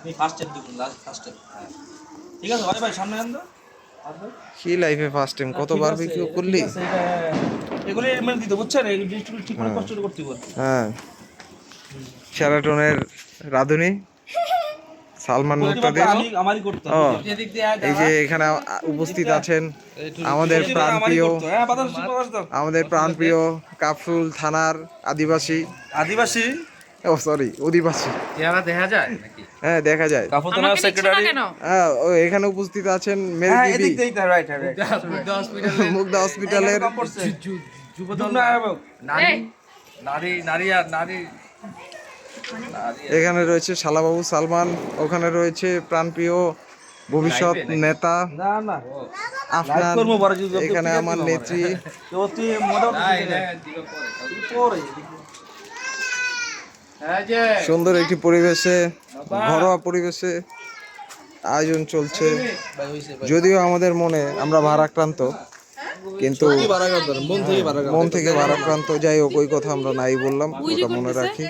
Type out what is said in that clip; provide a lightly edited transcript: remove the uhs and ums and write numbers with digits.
আমি ফার্স্টের দিকে লাস্ট ফার্স্টের। ঠিক আছে ভাই, ভাই সামনে আন তো। কি লাইফে ফার্স্ট টাইম কত বারবিকিউ করলি? এগুলো এমনি দিতে বুঝছেন, এই জিনিসগুলো ঠিক করে কষ্ট করে করতে হবে। হ্যাঁ, শেরাটনের রাঁধুনি সালমান মুক্তাদির। আমারই করতে ও, হবে। এই যে এখানে উপস্থিত আছেন আমাদের প্রাণপ্রিয়, হ্যাঁ, বাতাস দাও। আমাদের প্রাণপ্রিয় কাফরুল থানার আদিবাসী, আদিবাসী ও সরি অধিবাসী। চেহারা দেখা যায় নাকি? হ্যাঁ দেখা যায়। কাফু থানার সেক্রেটারি। হ্যাঁ, ও এখানে উপস্থিত আছেন মেল হ্যাঁ, বিবি, এদিক দিয়ে রাইট রাইট। মুগদা হসপিটালের যুবদল নারী নারী নারী আর নারী। এখানে রয়েছে শালাবাবু সালমান, ওখানে রয়েছে প্রাণপ্রিয় ভবিষ্যৎ নেতা না না আফনান, করবো বড় যদি এখানে আমার নেত্রী। তো তুই মোটামুটি পরে সুন্দর একটি পরিবেশে, ঘরোয়া পরিবেশে আয়োজন চলছে। যদিও আমাদের মনে আমরা ভারাক্রান্ত, কিন্তু মন থেকে ভারাক্রান্ত। যাই হোক, ওই কথা আমরা নাই বললাম, ওটা মনে রাখি।